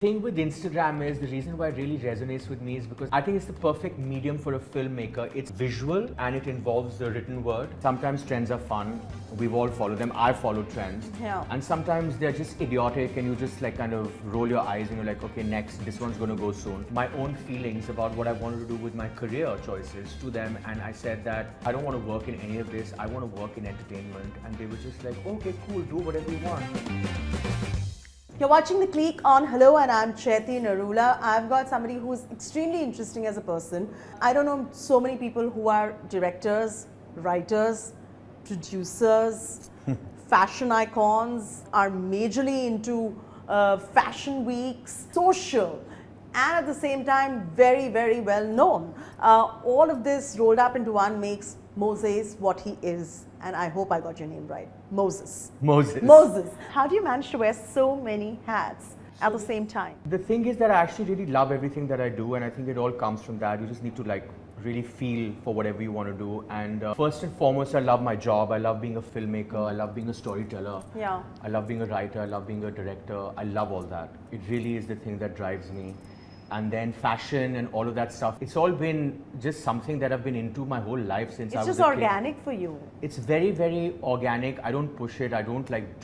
Thing with Instagram is the reason why it really resonates with me is because I think it's the perfect medium for a filmmaker. It's visual and it involves the written word. Sometimes trends are fun. We've all followed them. I follow trends. Yeah. And sometimes they're just idiotic and you just like kind of roll your eyes and you're like, okay, next, this one's going to go soon. My own feelings about what I wanted to do with my career choices to them, and I said that I don't want to work in any of this. I want to work in entertainment. And they were just like, okay, cool, do whatever you want. You're watching The Clique on Hello, and I'm Chaiti Narula. I've got somebody who's extremely interesting as a person. I don't know so many people who are directors, writers, producers, fashion icons, are majorly into fashion weeks, social, and at the same time very, very well known. All of this rolled up into one makes Mozez what he is. And I hope I got your name right. Mozez. Mozez. Mozez. How do you manage to wear so many hats at the same time? The thing is that I actually really love everything that I do, and I think it all comes from that. You just need to like really feel for whatever you want to do. And first and foremost, I love my job. I love being a filmmaker. I love being a storyteller. Yeah. I love being a writer. I love being a director. I love all that. It really is the thing that drives me. And then fashion and all of that stuff. It's all been just something that I've been into my whole life since I was a kid. It's just organic for you. It's very, very organic. I don't push it. I don't like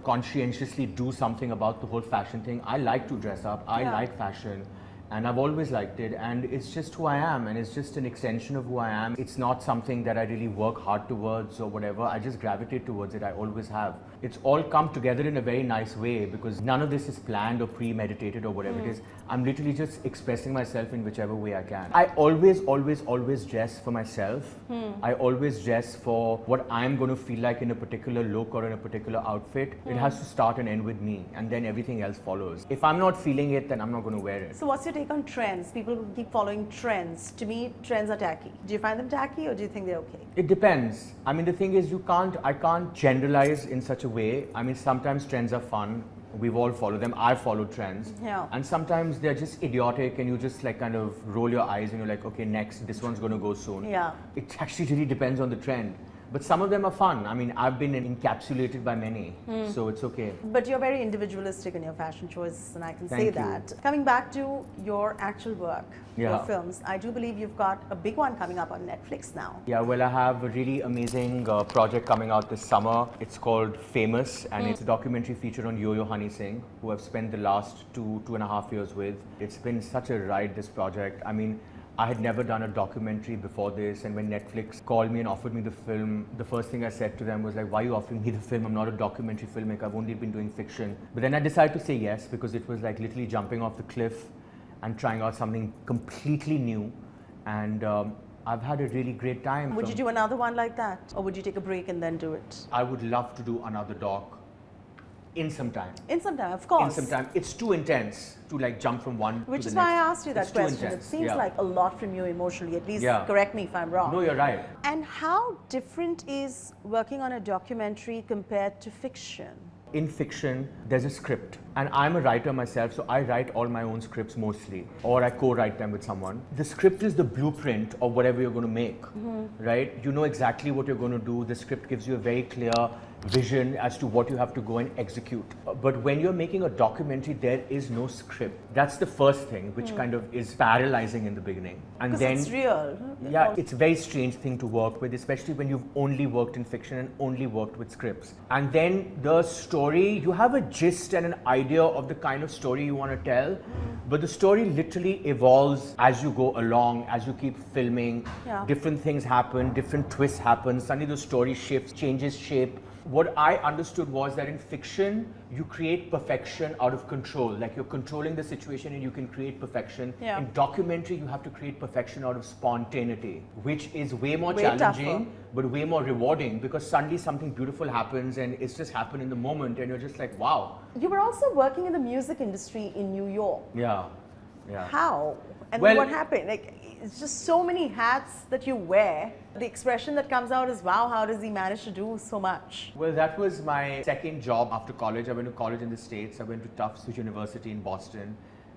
conscientiously do something about the whole fashion thing. I like to dress up. I like fashion. And I've always liked it, and it's just who I am, and it's just an extension of who I am. It's not something that I really work hard towards or whatever. I just gravitate towards it. I always have. It's all come together in a very nice way because none of this is planned or premeditated or whatever it is. I'm literally just expressing myself in whichever way I can. I always dress for myself. I always dress for what I'm going to feel like in a particular look or in a particular outfit. It has to start and end with me, and then everything else follows. If I'm not feeling it, then I'm not going to wear it. So what's your take on trends? People who keep following trends. To me, trends are tacky. Do you find them tacky, or do you think they're okay? It depends. I mean, the thing is, I can't generalize in such a way. I mean, sometimes trends are fun. We've all followed them. I follow trends. Yeah. And sometimes they're just idiotic and you just like kind of roll your eyes and you're like, okay, next, this one's going to go soon. Yeah. It actually really depends on the trend. But some of them are fun. I mean, I've been encapsulated by many, so it's okay. But you're very individualistic in your fashion choices, and I can say Thank you. that. Coming back to your actual work, your Yeah. films, I do believe you've got a big one coming up on Netflix now. Yeah, well, I have a really amazing project coming out this summer. It's called Famous, and it's a documentary feature on Yo-Yo Honey Singh, who I've spent the last two and a half years with. It's been such a ride, this project. I mean, I had never done a documentary before this, and when Netflix called me and offered me the film, the first thing I said to them was like, why are you offering me the film? I'm not a documentary filmmaker, I've only been doing fiction. But then I decided to say yes, because it was like literally jumping off the cliff and trying out something completely new. And I've had a really great time. Would you do another one like that? Or would you take a break and then do it? I would love to do another doc in some time. In some time, of course. In some time. It's too intense to like jump from one to the next. Which is why I asked you that It's too question. It intense. seems like a lot from you emotionally, at least correct me if I'm wrong. No, you're right. And how different is working on a documentary compared to fiction? In fiction, there's a script. And I'm a writer myself, so I write all my own scripts mostly, or I co-write them with someone. The script is the blueprint of whatever you're going to make, right? You know exactly what you're going to do. The script gives you a very clear vision as to what you have to go and execute. But when you're making a documentary, there is no script. That's the first thing, which kind of is paralyzing in the beginning. And Because then it's real. yeah, it's a very strange thing to work with, especially when you've only worked in fiction and only worked with scripts. And then the story, you have a gist and an idea of the kind of story you want to tell, but the story literally evolves as you go along, as you keep filming. Yeah. Different things happen, different twists happen, suddenly the story shifts, changes shape. What I understood was that in fiction, you create perfection out of control. Like you're controlling the situation and you can create perfection. Yeah. In documentary, you have to create perfection out of spontaneity, which is way more Way challenging, tougher. but way more rewarding, because suddenly something beautiful happens and it's just happened in the moment and you're just like, wow. You were also working in the music industry in New York. Yeah, yeah. How? And Well- what happened? Like, it's just so many hats that you wear. The expression that comes out is, wow, how does he manage to do so much? Well, that was my second job after college. I went to college in the States. I went to Tufts University in Boston,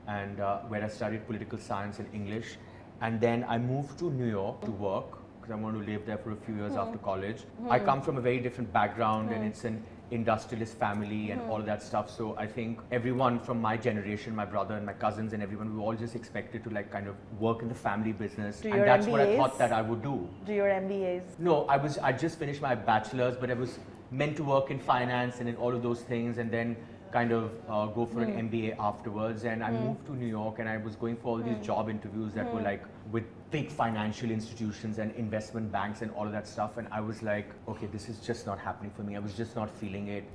and where I studied political science and English. And then I moved to New York to work, because I wanted to live there for a few years after college. I come from a very different background, and it's an industrialist family and all that stuff. So I think everyone from my generation, my brother and my cousins and everyone, we were all just expected to like kind of work in the family business. Do And your that's what I MBAs? thought that I would do. Do your MBAs? No, I just finished my bachelor's, but I was meant to work in finance and in all of those things, and then kind of go for an MBA afterwards. And I moved to New York, and I was going for all these job interviews that were like with big financial institutions and investment banks and all of that stuff. And I was like, okay, this is just not happening for me. I was just not feeling it.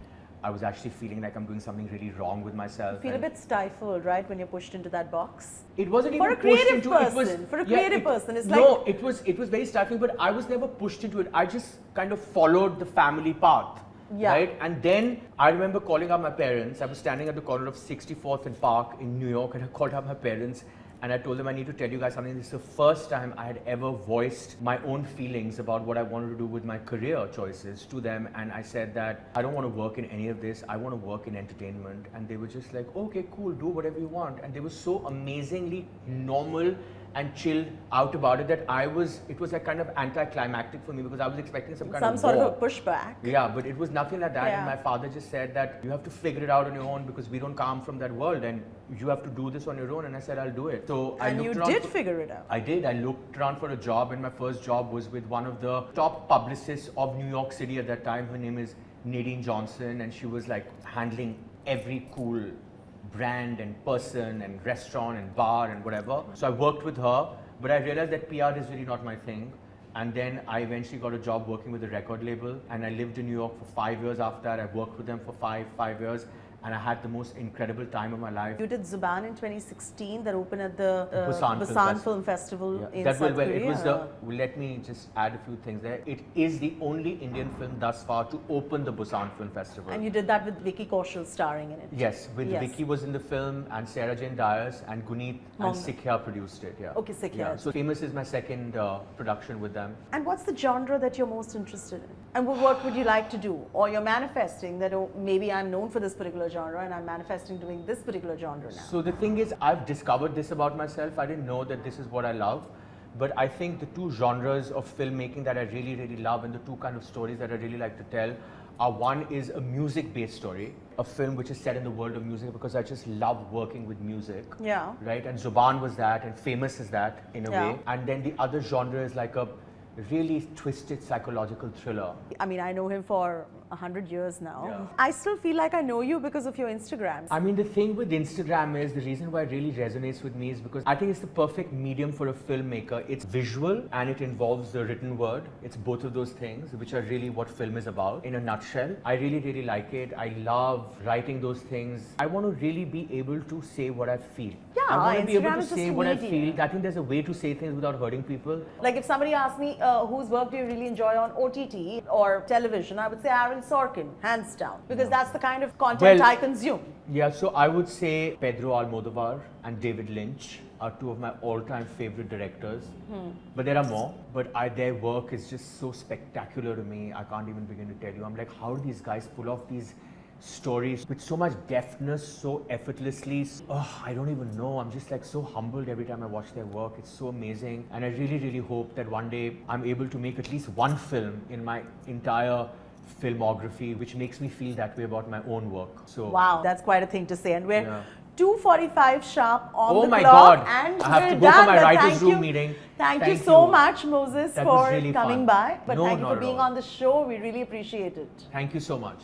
I was actually feeling like I'm doing something really wrong with myself. You feel a bit stifled, right, when you're pushed into that box? It wasn't even For a pushed creative into person, it. Was, for a creative person, it's like... No, it was very stifling, but I was never pushed into it. I just kind of followed the family path. Yeah. Right? And then I remember calling up my parents. I was standing at the corner of 64th and Park in New York, and I called up my parents and I told them, I need to tell you guys something. This is the first time I had ever voiced my own feelings about what I wanted to do with my career choices to them. And I said that I don't want to work in any of this. I want to work in entertainment. And they were just like, okay, cool, do whatever you want. And they were so amazingly normal and chilled out about it that it was like kind of anticlimactic for me, because I was expecting some sort war. of a pushback. Yeah, but it was nothing like that. Yeah. And my father just said that you have to figure it out on your own, because we don't come from that world and you have to do this on your own. And I said, I'll do it. So And you did figure it out. I did. I looked around for a job, and my first job was with one of the top publicists of New York City at that time. Her name is Nadine Johnson, and she was like handling every cool brand and person and restaurant and bar and whatever. So I worked with her, but I realized that PR is really not my thing. And then I eventually got a job working with a record label, and I lived in New York for 5 years after that. I worked with them for five years, and I had the most incredible time of my life. You did Zuban in 2016 that opened at the Busan Film Festival in that South It was Korea. let me just add a few things there. It is the only Indian film thus far to open the Busan Film Festival. And you did that with Vicky Kaushal starring in it. Yes, Vicky was in the film, and Sarah Jane Dyers, and Guneet and Mom. Sikhya produced it. Yeah. Okay, Sikhya. Yeah. So Famous is my second production with them. And what's the genre that you're most interested in? And what would you like to do? Or you're manifesting that, oh, maybe I'm known for this particular genre and I'm manifesting doing this particular genre now. So the thing is, I've discovered this about myself. I didn't know that this is what I love. But I think the two genres of filmmaking that I really, really love, and the two kind of stories that I really like to tell, are one is a music-based story, a film which is set in the world of music, because I just love working with music. Yeah. Right? And Zuban was that, and Famous is that in a Yeah. way. And then the other genre is like a really twisted psychological thriller. I mean, I know him for 100 years now. Yeah. I still feel like I know you because of your Instagrams. I mean, the thing with Instagram is, the reason why it really resonates with me is because I think it's the perfect medium for a filmmaker. It's visual and it involves the written word. It's both of those things, which are really what film is about in a nutshell. I really, really like it. I love writing those things. I want to really be able to say what I feel. Yeah, I want to be able Instagram to is just say a what I medium. feel. I think there's a way to say things without hurting people. Like if somebody asked me whose work do you really enjoy on OTT or television, I would say Aaron Sorkin, hands down, because that's the kind of content Well, I consume. Yeah, so I would say Pedro Almodovar and David Lynch are two of my all-time favorite directors. But there are more. But their work is just so spectacular to me. I can't even begin to tell you. I'm like, how do these guys pull off these stories with so much deftness, so effortlessly? Oh, I don't even know. I'm just like so humbled every time I watch their work. It's so amazing. And I really, really hope that one day I'm able to make at least one film in my entire filmography which makes me feel that way about my own work. So Wow, that's quite a thing to say. And we're 2:45 sharp on Oh the my clock, God. and I have we're to go for done. my But writer's thank room you. meeting. Thank you Thank so you. much, Moses, That was for really coming fun. by. But No, thank you not for at being all. on the show. We really appreciate it. Thank you so much.